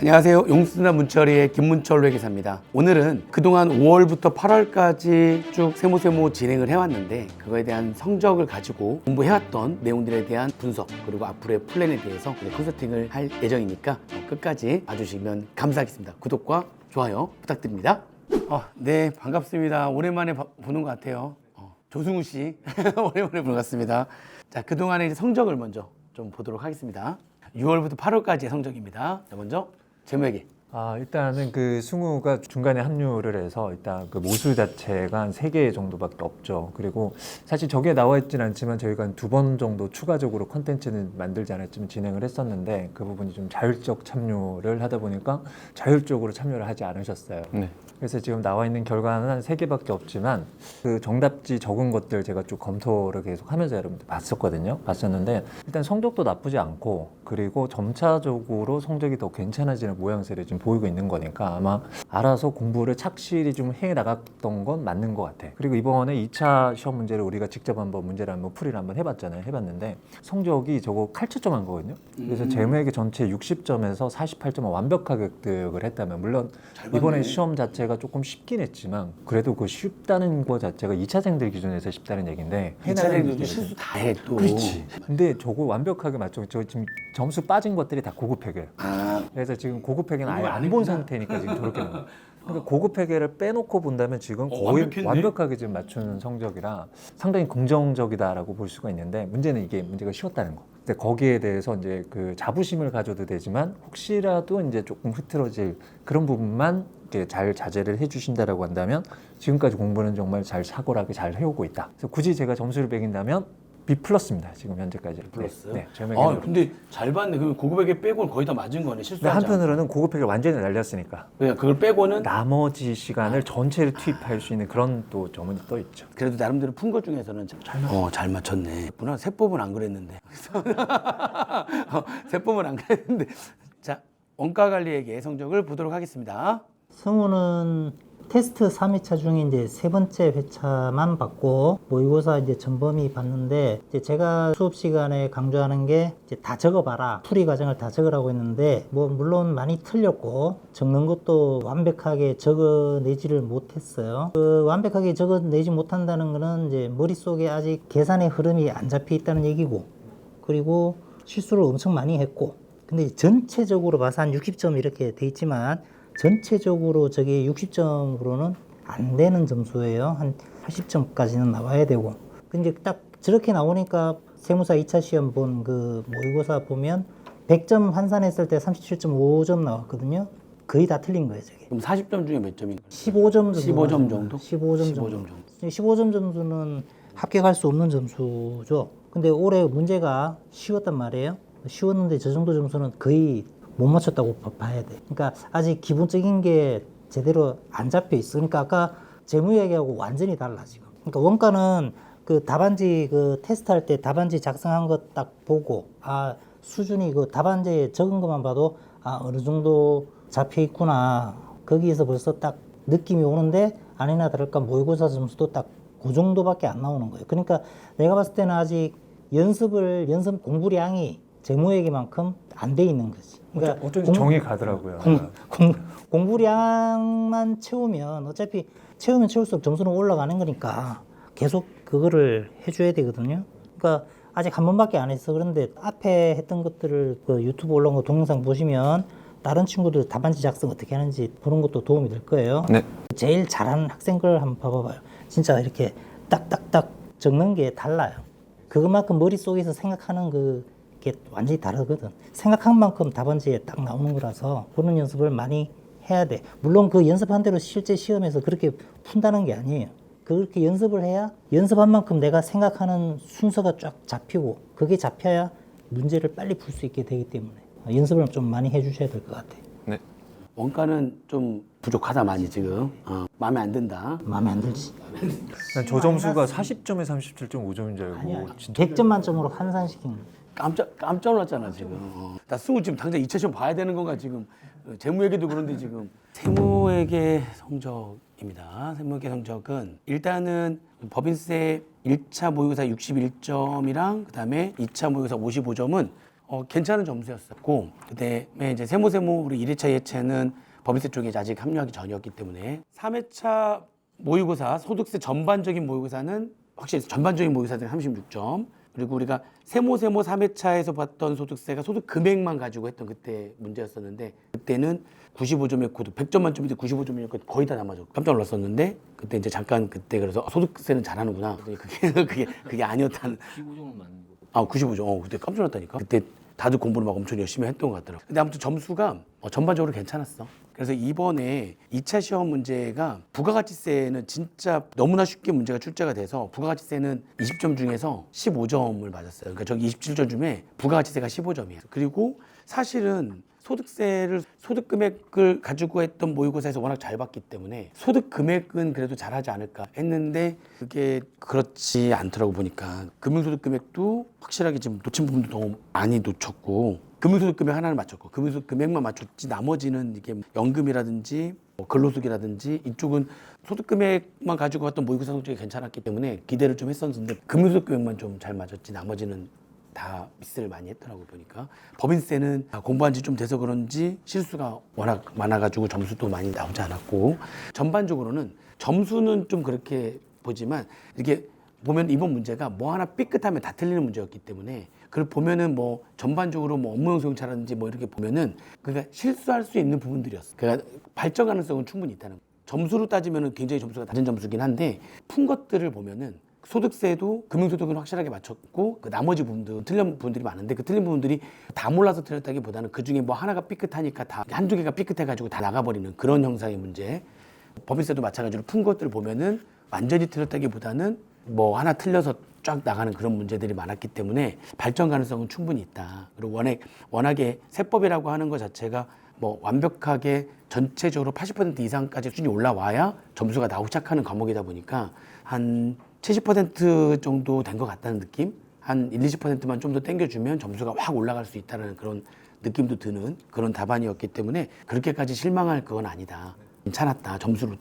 안녕하세요. 용수나 문철이의 김문철 회계사입니다. 오늘은 그동안 5월부터 8월까지 쭉 세모세모 진행을 해왔는데 그거에 대한 성적을 가지고 공부해왔던 내용들에 대한 분석 그리고 앞으로의 플랜에 대해서 컨설팅을 할 예정이니까 끝까지 봐주시면 감사하겠습니다. 구독과 좋아요 부탁드립니다. 네, 반갑습니다. 오랜만에 보는 것 같아요. 조승우 씨 오랜만에 보는 것 같습니다. 자, 그동안의 이제 성적을 먼저 좀 보도록 하겠습니다. 6월부터 8월까지의 성적입니다. 자, 먼저 제목에게. 일단은 그 승우가 중간에 합류를 해서 일단 그 모수 자체가 한 3개 정도밖에 없죠. 그리고 사실 저게 나와 있진 않지만 저희가 한 2번 정도 추가적으로 컨텐츠는 만들지 않았지만 진행을 했었는데 그 부분이 좀 자율적 참여를 하다 보니까 자율적으로 참여를 하지 않으셨어요. 네. 그래서 지금 나와 있는 결과는 한 3개밖에 없지만 그 정답지 적은 것들 제가 쭉 검토를 계속 하면서 여러분들 봤었는데 일단 성적도 나쁘지 않고 그리고 점차적으로 성적이 더 괜찮아지는 모양새를 좀 보이고 있는 거니까 아마 알아서 공부를 착실히 좀 해 나갔던 건 맞는 것 같아. 그리고 이번에 2차 시험 문제를 우리가 직접 문제를 풀이를 해봤는데 성적이 저거 8초점 한 거거든요. 그래서 제무에게 전체 60점에서 48점을 완벽하게 획득을 했다면 물론 이번에 시험 자체가 조금 쉽긴 했지만 그래도 그 쉽다는 거 자체가 2차생들 기준에서 쉽다는 얘기인데 2차생들도 실수 다 해 또. 그렇지. 근데 저거 완벽하게 맞죠. 저 지금 점수 빠진 것들이 다 고급 회계예요. 그래서 지금 고급 회계는 아예 안 본 상태니까 지금 저렇게 나온 거예요. 그러니까 고급 회계를 빼놓고 본다면 지금 거의 완벽하게 지금 맞추는 성적이라 상당히 긍정적이다라고 볼 수가 있는데 문제는 이게 문제가 쉬웠다는 거. 근데 거기에 대해서 이제 그 자부심을 가져도 되지만 혹시라도 이제 조금 흐트러질 그런 부분만 이렇게 잘 자제를 해주신다라고 한다면 지금까지 공부는 정말 잘 탁월하게 잘 해오고 있다. 그래서 굳이 제가 점수를 매긴다면 B 플러스입니다. 지금 현재까지. 플러스. 네. 근데 잘 봤네. 그럼 고급회계 빼고는 거의 다 맞은 거네. 근데 실수하지 않고. 한편으로는 고급 회계를 완전히 날렸으니까 그러니까 그걸 빼고는 나머지 시간을 전체를 투입할 수 있는 그런 또 점은 또 있죠. 그래도 나름대로 푼 것 중에서는 잘 맞췄네. 구나 세법은 안 그랬는데. 세법은 안 그랬는데. 자, 원가 관리에게 성적을 보도록 하겠습니다. 승우는 테스트 3회차 중에 이제 3번째 회차만 받고 모의고사 이제 전범위 봤는데 이제 제가 수업 시간에 강조하는 게 이제 다 적어봐라. 풀이 과정을 다 적으라고 했는데 뭐 물론 많이 틀렸고 적는 것도 완벽하게 적어내지를 못했어요. 그 완벽하게 적어내지 못한다는 거는 이제 머릿속에 아직 계산의 흐름이 안 잡혀 있다는 얘기고 그리고 실수를 엄청 많이 했고 근데 전체적으로 봐서 한 60점 이렇게 돼 있지만 전체적으로 저게 60점으로는 안 되는 점수예요. 한 80점까지는 나와야 되고. 근데 딱 저렇게 나오니까 세무사 2차 시험 본 그 모의고사 보면 100점 환산했을 때 37.5점 나왔거든요. 거의 다 틀린 거예요, 저게. 그럼 40점 중에 몇 점인가요? 15점 정도. 15점 정도? 15점 정도. 15점 점수는 합격할 수 없는 점수죠. 근데 올해 문제가 쉬웠단 말이에요. 쉬웠는데 저 정도 점수는 거의 못 맞췄다고 봐야 돼. 그러니까 아직 기본적인 게 제대로 안 잡혀 있어. 그러니까 아까 재무 얘기하고 완전히 달라 지금. 그러니까 원가는 그 답안지 그 테스트할 때 답안지 작성한 것 딱 보고 수준이 그 답안지에 적은 것만 봐도 어느 정도 잡혀 있구나. 거기에서 벌써 딱 느낌이 오는데 아니나 다를까 모의고사 점수도 딱 그 정도밖에 안 나오는 거예요. 그러니까 내가 봤을 때는 아직 연습 공부량이 재무회계만큼 안 돼 있는 거지. 그러니까 어쩐지 정이 가더라고요. 공부량만 채우면 어차피 채우면 채울수록 점수는 올라가는 거니까 계속 그거를 해줘야 되거든요. 그러니까 아직 한 번밖에 안 했어. 그런데 앞에 했던 것들을 그 유튜브 올라온 거 동영상 보시면 다른 친구들 답안지 작성 어떻게 하는지 보는 것도 도움이 될 거예요. 네. 제일 잘하는 학생 걸 한번 봐봐요. 진짜 이렇게 딱딱딱 적는 게 달라요. 그것만큼 머릿속에서 생각하는 게 완전히 다르거든. 생각한 만큼 답안지에 딱 나오는 거라서 그런 연습을 많이 해야 돼. 물론 그 연습한 대로 실제 시험에서 그렇게 푼다는 게 아니에요. 그렇게 연습을 해야 연습한 만큼 내가 생각하는 순서가 쫙 잡히고 그게 잡혀야 문제를 빨리 풀 수 있게 되기 때문에 연습을 좀 많이 해주셔야 될 것 같아요. 네. 원가는 좀 부족하다 많이 지금. 마음에 안 든다. 마음에 안 들지. 난 저 점수가 40점에 37.5점인 줄 알고 아니야. 진짜 100점 만점으로 환산시킨 거. 깜짝 놀랐잖아 지금. 나 승우 지금 당장 2차 시험 봐야 되는 건가 지금. 재무회계도 그런데 지금. 세무회계 성적입니다. 세무회계 성적은 일단은 법인세 1차 모의고사 61점이랑 그다음에 2차 모의고사 55점은 괜찮은 점수였었고 그다음에 이제 세모세모 우리 1회차 2회차는 법인세 쪽에 아직 합류하기 전이었기 때문에 3회차 모의고사 소득세 전반적인 모의고사는 확실히 전반적인 모의고사는 36점 그리고 우리가 세모세모 3회차에서 봤던 소득세가 소득 금액만 가지고 했던 그때 문제였었는데 그때는 95점이었고 100점 만점인데 95점이었고 거의 다 남아졌고 깜짝 놀랐었는데 그때 이제 잠깐 그때 그래서 소득세는 잘하는구나 그게 아니었다는 15점은 맞는 거. 95점. 그때 깜짝 놀랐다니까. 그때 다들 공부를 막 엄청 열심히 했던 것 같더라고. 근데 아무튼 점수가 전반적으로 괜찮았어. 그래서 이번에 2차 시험 문제가 부가가치세는 진짜 너무나 쉽게 문제가 출제가 돼서 부가가치세는 20점 중에서 15점을 맞았어요. 그러니까 저기 27점 중에 부가가치세가 15점이에요. 그리고 사실은 소득 금액을 가지고 했던 모의고사에서 워낙 잘 봤기 때문에 소득 금액은 그래도 잘하지 않을까 했는데 그게 그렇지 않더라고 보니까 금융소득 금액도 확실하게 지금 놓친 부분도 너무 많이 놓쳤고 금융소득 금액 하나를 맞췄고 금융소득 금액만 맞췄지 나머지는 이게 연금이라든지 근로소득이라든지 이쪽은 소득 금액만 가지고 갔던 모의고사 성적이 괜찮았기 때문에 기대를 좀 했었는데 금융소득 금액만 좀 잘 맞았지 나머지는 다 미스를 많이 했더라고 보니까 법인세는 공부한 지 좀 돼서 그런지 실수가 워낙 많아가지고 점수도 많이 나오지 않았고 전반적으로는 점수는 좀 그렇게 보지만 이게 보면 이번 문제가 뭐 하나 삐끗하면 다 틀리는 문제였기 때문에 그걸 보면은 뭐 전반적으로 뭐 업무용 수용차라든지 뭐 이렇게 보면은 그러니까 실수할 수 있는 부분들이었어. 그러니까 발전 가능성은 충분히 있다는 거. 점수로 따지면은 굉장히 점수가 낮은 점수긴 한데 푼 것들을 보면은 소득세도 금융소득은 확실하게 맞췄고 그 나머지 부분도 틀린 부분들이 많은데 그 틀린 부분들이 다 몰라서 틀렸다기보다는 그 중에 뭐 하나가 삐끗하니까 다 한두 개가 삐끗해가지고 다 나가버리는 그런 형상의 문제. 법인세도 마찬가지로 푼 것들을 보면은 완전히 틀렸다기보다는 뭐 하나 틀려서 쫙 나가는 그런 문제들이 많았기 때문에 발전 가능성은 충분히 있다. 그리고 워낙에 세법이라고 하는 것 자체가 뭐 완벽하게 전체적으로 80% 이상까지 수준이 올라와야 점수가 나오기 시작하는 과목이다 보니까 한 70% 정도 된 것 같다는 느낌? 한 20%만 좀 더 땡겨주면 점수가 확 올라갈 수 있다는 그런 느낌도 드는 그런 답안이었기 때문에 그렇게까지 실망할 그건 아니다. 괜찮았다. 점수로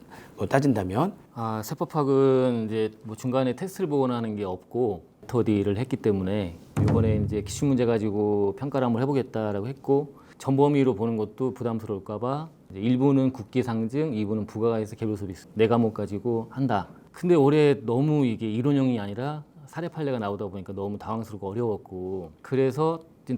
따진다면. 세법학은 이제 뭐 중간에 테스트를 보거나 하는 게 없고 스터디를 했기 때문에 이번에 이제 기출 문제 가지고 평가를 한번 해보겠다라고 했고 전범위로 보는 것도 부담스러울까봐 일부는 국기 상증, 2부는 부가가에서 개별 서비스 4과목 가지고 한다. 근데 올해 너무 이게 이론형이 아니라 사례 판례가 나오다 보니까 너무 당황스럽고 어려웠고 그래서 지금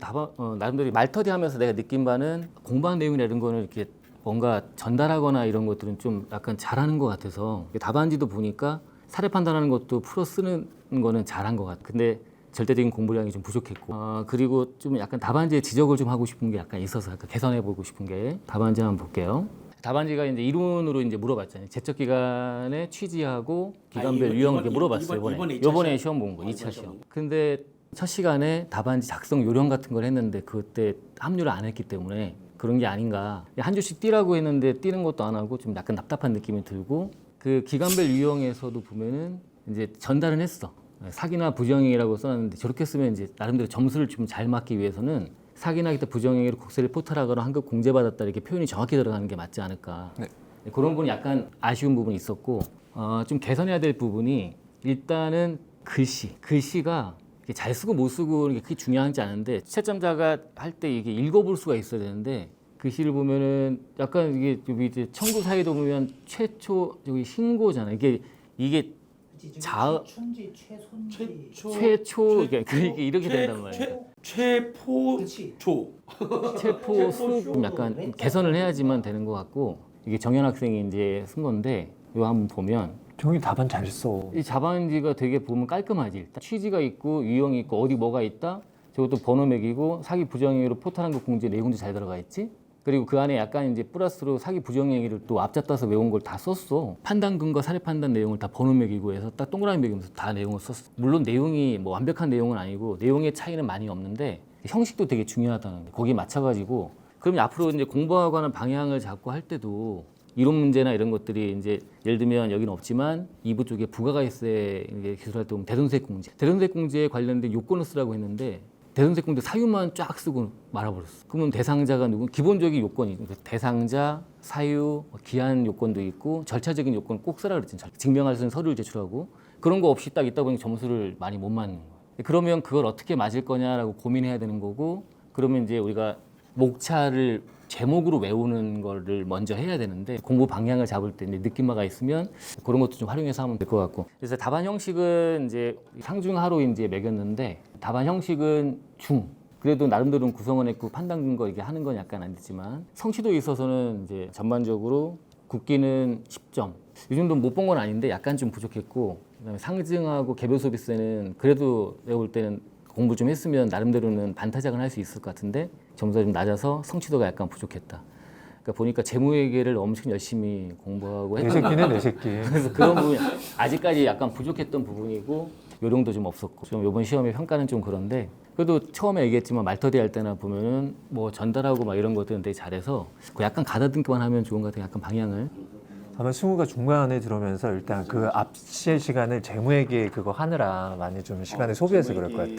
나름대로 말터디 하면서 내가 느낀 바는 공부한 내용이나 이런 거는 이렇게 뭔가 전달하거나 이런 것들은 좀 약간 잘하는 것 같아서 답안지도 보니까 사례 판단하는 것도 풀어 쓰는 거는 잘한 것 같아. 근데 절대적인 공부량이 좀 부족했고 그리고 좀 약간 답안지에 지적을 좀 하고 싶은 게 약간 있어서 약간 개선해보고 싶은 게 답안지 한번 볼게요. 답안지가 이제 이론으로 이제 물어봤잖아요. 제적 기간에 취지하고 기간별 유형을 이렇게 물어봤어요. 이번에 시험 본 거, 2차 시험. 근데 첫 시간에 답안지 작성 요령 같은 걸 했는데 그때 합류를 안 했기 때문에 그런 게 아닌가. 한 줄씩 띄라고 했는데 띄는 것도 안 하고 좀 약간 답답한 느낌이 들고 그 기간별 유형에서도 보면은 이제 전달은 했어. 사기나 부정행위라고 써놨는데 저렇게 쓰면 이제 나름대로 점수를 좀 잘 맞기 위해서는 사기나 기타 부정행위로 국세를 포탈하거나 환급 공제받았다 이렇게 표현이 정확히 들어가는 게 맞지 않을까. 네. 그런 부분이 약간 아쉬운 부분이 있었고 좀 개선해야 될 부분이 일단은 글씨가 잘 쓰고 못 쓰고 그게 중요하지 않은데 채점자가 할 때 이게 읽어볼 수가 있어야 되는데 글씨를 보면은 약간 이게 이제 청구 사회도 보면 최초 저기 신고잖아. 이게 춘지 최손지 최초 이게 이렇게 된단 말이야. 최포조 체포 수 약간 개선을 해야지만 되는 것 같고 이게 정현 학생이 이제 쓴 건데 이거 한번 보면 정이 답안 잘 써. 이 답안지가 되게 보면 깔끔하지. 일단 취지가 있고 유형이 있고 어디 뭐가 있다. 저것도 번호 매기고 사기 부정행위로 포탈한 것 공제 내용도 잘 들어가 있지. 그리고 그 안에 약간 이제 플러스로 사기 부정행위를 또 앞잡다서 외운 걸 다 썼어. 판단 근거 사례 판단 내용을 다 번호 매기고 해서 딱 동그라미 매기면서 다 내용을 썼어. 물론 내용이 뭐 완벽한 내용은 아니고 내용의 차이는 많이 없는데 형식도 되게 중요하다는 거. 거기에 맞춰가지고 그럼 앞으로 이제 공부하고 방향을 잡고 할 때도 이론 문제나 이런 것들이 이제 예를 들면 여기는 없지만 2부 쪽에 부가가세 기술할 때 보면 대손세 공제에 관련된 요건을 쓰라고 했는데 대손세 공제 사유만 쫙 쓰고 말아버렸어. 그러면 대상자가 누구? 기본적인 요건이 대상자, 사유, 기한 요건도 있고 절차적인 요건 꼭 쓰라 그랬잖아. 증명할 수 있는 서류를 제출하고 그런 거 없이 딱 있다 보니 점수를 많이 못 맞는 거야. 그러면 그걸 어떻게 맞을 거냐라고 고민해야 되는 거고 그러면 이제 우리가 목차를 제목으로 외우는 거를 먼저 해야 되는데 공부 방향을 잡을 때 이제 느낌화가 있으면 그런 것도 좀 활용해서 하면 될 것 같고. 그래서 답안 형식은 이제 상중하로 이제 매겼는데 답안 형식은 중. 그래도 나름대로는 구성원 했고 판단 근거 이게 하는 건 약간 안 됐지만 성취도에 있어서는 이제 전반적으로 국기는 10점. 이 정도 못 본 건 아닌데 약간 좀 부족했고, 그다음에 상징하고 개별 서비스는 그래도 내가 볼 때는 공부 좀 했으면 나름대로는 반타작은 할 수 있을 것 같은데 점수가 좀 낮아서 성취도가 약간 부족했다. 그러니까 보니까 재무회계를 엄청 열심히 공부하고 내 했던 새끼네 내 새끼. 그래서 그런 부분이 아직까지 약간 부족했던 부분이고 요령도 좀 없었고 좀 이번 시험의 평가는 좀 그런데 그래도 처음에 얘기했지만 말터디 할 때나 보면은 뭐 전달하고 막 이런 것들은 되게 잘해서 그 약간 가다듬기만 하면 좋은 것 같아요. 약간 방향을. 아마 승우가 중간에 들어오면서 일단 그 앞실 시간을 재무회계 그거 하느라 많이 좀 시간을 소비해서 그럴 것 같아.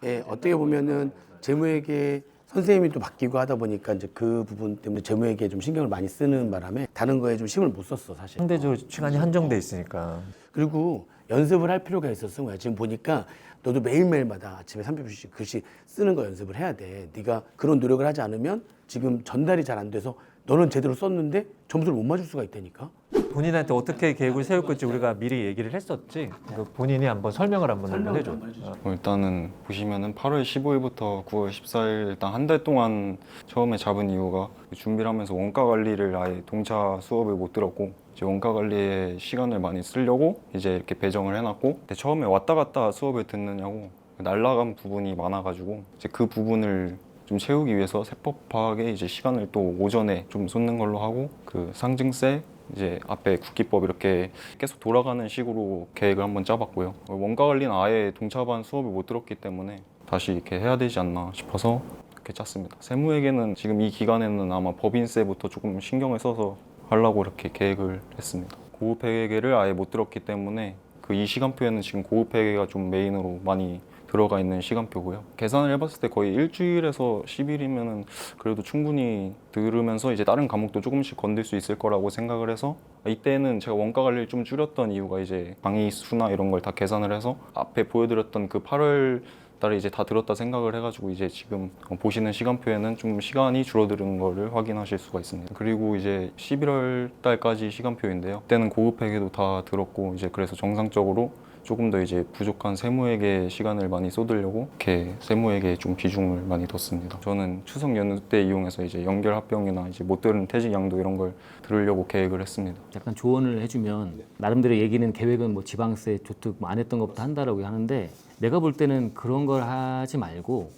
예, 어떻게 보면은 재무회계 선생님이 또 바뀌고 하다 보니까 이제 그 부분 때문에 재무회계에 좀 신경을 많이 쓰는 바람에 다른 거에 좀 힘을 못 썼어 사실. 상대적으로 시간이 한정돼 있으니까. 그리고 연습을 할 필요가 있었어. 거야. 지금 보니까 너도 매일매일마다 아침에 30분씩 글씨 쓰는 거 연습을 해야 돼. 네가 그런 노력을 하지 않으면 지금 전달이 잘 안 돼서 너는 제대로 썼는데 점수를 못 맞을 수가 있다니까. 본인한테 어떻게 계획을 세울 건지 우리가 미리 얘기를 했었지. 그 본인이 한번 설명을 한번 해줘. 일단은 보시면은 8월 15일부터 9월 14일 일단 한 달 동안 처음에 잡은 이유가 준비를 하면서 원가 관리를 아예 동차 수업을 못 들었고 이제 원가 관리에 시간을 많이 쓰려고 이제 이렇게 배정을 해놨고 근데 처음에 왔다 갔다 수업을 듣느냐고 날라간 부분이 많아가지고 이제 그 부분을 좀 채우기 위해서 세법하게 이제 시간을 또 오전에 좀 쏟는 걸로 하고 그 상증세 이제 앞에 국기법 이렇게 계속 돌아가는 식으로 계획을 한번 짜봤고요. 원가 관리는 아예 동차반 수업을 못 들었기 때문에 다시 이렇게 해야 되지 않나 싶어서 이렇게 짰습니다. 세무회계는 지금 이 기간에는 아마 법인세부터 조금 신경을 써서 하려고 이렇게 계획을 했습니다. 고급회계를 아예 못 들었기 때문에 그 이 시간표에는 지금 고급회계가 좀 메인으로 많이 들어가 있는 시간표고요. 계산을 해봤을 때 거의 일주일에서 10일이면은 그래도 충분히 들으면서 이제 다른 과목도 조금씩 건들 수 있을 거라고 생각을 해서 이때는 제가 원가 관리를 좀 줄였던 이유가 이제 강의 수나 이런 걸 다 계산을 해서 앞에 보여드렸던 그 8월 달에 이제 다 들었다 생각을 해가지고 이제 지금 보시는 시간표에는 좀 시간이 줄어드는 거를 확인하실 수가 있습니다. 그리고 이제 11월 달까지 시간표인데요. 그때는 고급회계도 다 들었고 이제 그래서 정상적으로 조금 더 이제 부족한 세무회계 시간을 많이 쏟으려고 이렇게 세무회계에 좀 비중을 많이 뒀습니다. 저는 추석 연휴 때 이용해서 이제 연결 합병이나 이제 못 들은 퇴직 양도 이런 걸 들으려고 계획을 했습니다. 약간 조언을 해주면 나름대로 얘기는 계획은 뭐 지방세 조특 뭐 안 했던 것부터 한다라고 하는데 내가 볼 때는 그런 걸 하지 말고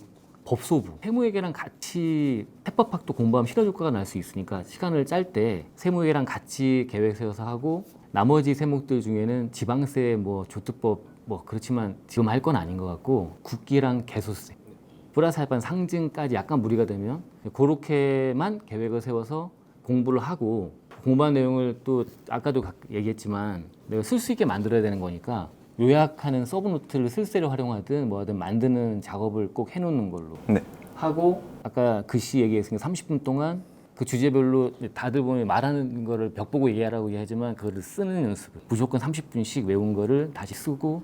법소부, 세무회계랑 같이 세법학도 공부하면 실효 효과가 날 수 있으니까 시간을 짤 때 세무회계랑 같이 계획 세워서 하고 나머지 세목들 중에는 지방세 뭐 조특법 뭐 그렇지만 지금 할 건 아닌 것 같고 국기랑 개소세 플러스 할반 상증까지 약간 무리가 되면 그렇게만 계획을 세워서 공부를 하고 공부한 내용을 또 아까도 얘기했지만 내가 쓸 수 있게 만들어야 되는 거니까 요약하는 서브노트를 쓸세를 활용하든 뭐하든 만드는 작업을 꼭 해놓는 걸로 네. 하고 아까 글씨 얘기했으니까 30분 동안 그 주제별로 다들 보면 말하는 거를 벽 보고 얘기하라고 얘기하지만 그거를 쓰는 연습 무조건 30분씩 외운 거를 다시 쓰고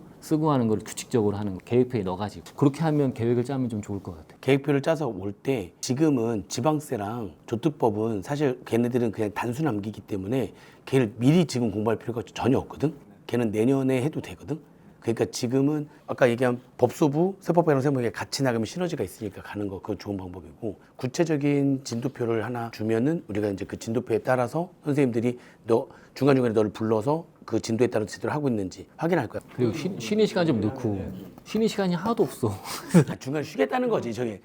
하는 거를 규칙적으로 하는 거 계획표에 넣어가지고 그렇게 하면 계획을 짜면 좀 좋을 것 같아요. 계획표를 짜서 올 때 지금은 지방세랑 조특법은 사실 걔네들은 그냥 단순 암기기 때문에 걔를 미리 지금 공부할 필요가 전혀 없거든. 걔는 내년에 해도 되거든. 그러니까 지금은 아까 얘기한 법소부, 세법이랑 세무회계 같이 나가면 시너지가 있으니까 가는 거 그건 좋은 방법이고 구체적인 진도표를 하나 주면은 우리가 이제 그 진도표에 따라서 선생님들이 너 중간중간에 너를 불러서 그 진도에 따라 제대로 하고 있는지 확인할 거야. 그리고 쉬는 시간 좀 넣고 쉬는 시간이 하나도 없어. 중간에 쉬겠다는 거지 저게.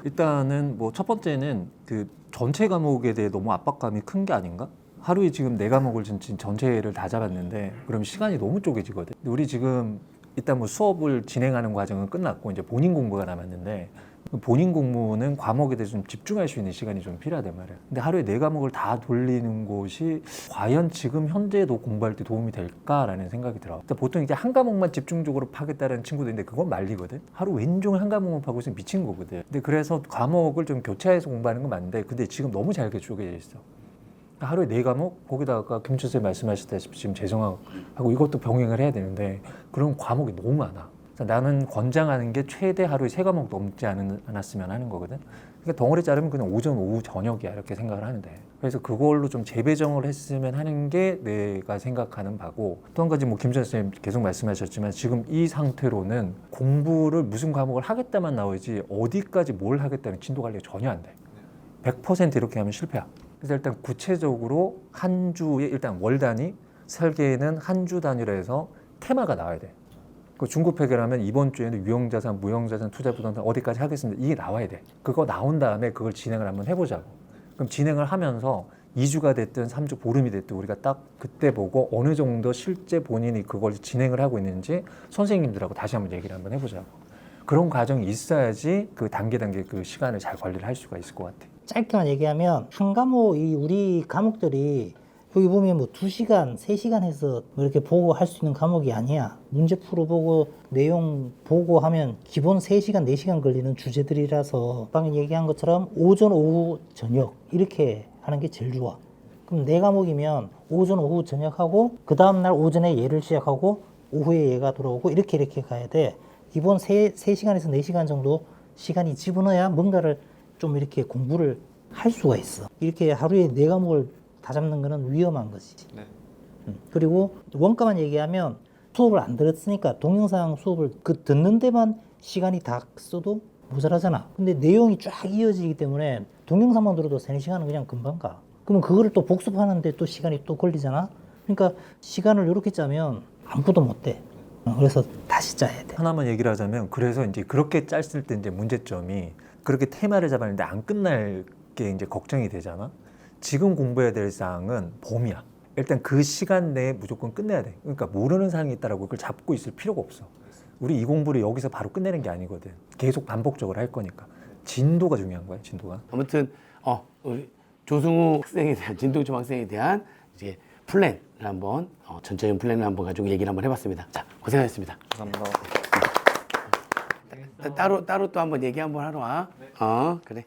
일단은 뭐 첫 번째는 그 전체 과목에 대해 너무 압박감이 큰 게 아닌가? 하루에 지금 4과목을 전체를 다 잡았는데 그럼 시간이 너무 쪼개지거든. 우리 지금 일단 뭐 수업을 진행하는 과정은 끝났고 이제 본인 공부가 남았는데 본인 공부는 과목에 대해서 좀 집중할 수 있는 시간이 좀 필요하단 말이야. 근데 하루에 4과목을 다 돌리는 곳이 과연 지금 현재도 공부할 때 도움이 될까라는 생각이 들어. 그러니까 보통 이제 한 과목만 집중적으로 파겠다는 친구들인데 그건 말리거든. 하루 왼종일 한 과목만 파고 있으면 미친 거거든. 근데 그래서 과목을 좀 교차해서 공부하는 건 맞는데 근데 지금 너무 잘게 쪼개져 있어. 하루에 4과목 거기다가 김춘 쌤 말씀하셨다시피 지금 재정하고 이것도 병행을 해야 되는데 그런 과목이 너무 많아. 그래서 나는 권장하는 게 최대 하루에 3과목 넘지 않았으면 하는 거거든. 그러니까 덩어리 자르면 그냥 오전, 오후, 저녁이야 이렇게 생각을 하는데, 그래서 그걸로 좀 재배정을 했으면 하는 게 내가 생각하는 바고, 또 한 가지 뭐 김 선생님 계속 말씀하셨지만 지금 이 상태로는 공부를 무슨 과목을 하겠다만 나오지 어디까지 뭘 하겠다는 진도 관리가 전혀 안 돼. 100% 이렇게 하면 실패야. 그래서 일단 구체적으로 한 주에 일단 월 단위, 설계는 한 주 단위로 해서 테마가 나와야 돼. 그 중급회계라면 이번 주에는 유형자산, 무형자산, 투자부동산 어디까지 하겠습니다. 이게 나와야 돼. 그거 나온 다음에 그걸 진행을 한번 해보자고. 그럼 진행을 하면서 2주가 됐든 3주, 보름이 됐든 우리가 딱 그때 보고 어느 정도 실제 본인이 그걸 진행을 하고 있는지 선생님들하고 다시 한번 얘기를 한번 해보자고. 그런 과정이 있어야지 그 단계 그 시간을 잘 관리를 할 수가 있을 것 같아. 짧게만 얘기하면 한 과목, 우리 과목들이 여기 보면 뭐 2시간, 3시간 해서 뭐 이렇게 보고 할 수 있는 과목이 아니야. 문제 풀어보고 내용 보고 하면 기본 3시간, 4시간 걸리는 주제들이라서 방금 얘기한 것처럼 오전, 오후, 저녁 이렇게 하는 게 제일 좋아. 그럼 4과목이면 오전, 오후, 저녁하고 그 다음날 오전에 얘를 시작하고 오후에 얘가 들어오고 이렇게 가야 돼. 기본 3시간에서 4시간 정도 시간이 집어넣어야 뭔가를 좀 이렇게 공부를 할 수가 있어. 이렇게 하루에 4과목을 다 잡는 거는 위험한 거지. 네. 그리고 원가만 얘기하면 수업을 안 들었으니까 동영상 수업을 그 듣는 데만 시간이 다 써도 모자라잖아. 근데 내용이 쫙 이어지기 때문에 동영상만 들어도 3-4시간은 그냥 금방 가. 그러면 그거를 또 복습하는데 또 시간이 또 걸리잖아. 그러니까 시간을 이렇게 짜면 아무것도 못 돼. 그래서 다시 짜야 돼. 하나만 얘기를 하자면, 그래서 이제 그렇게 짰을 때 이제 문제점이 그렇게 테마를 잡았는데 안 끝날 게 이제 걱정이 되잖아. 지금 공부해야 될 사항은 봄이야. 일단 그 시간 내에 무조건 끝내야 돼. 그러니까 모르는 사항이 있다라고 그걸 잡고 있을 필요가 없어. 우리 이 공부를 여기서 바로 끝내는 게 아니거든. 계속 반복적으로 할 거니까. 진도가 중요한 거야, 진도가. 아무튼 우리 조승우 학생에 대한 진동점 학생에 대한 이제 플랜을 한번 전체적인 플랜을 한번 가지고 얘기를 한번 해봤습니다. 자, 고생하셨습니다. 감사합니다. 따로 또 한번 얘기 한번 하러 와. 그래.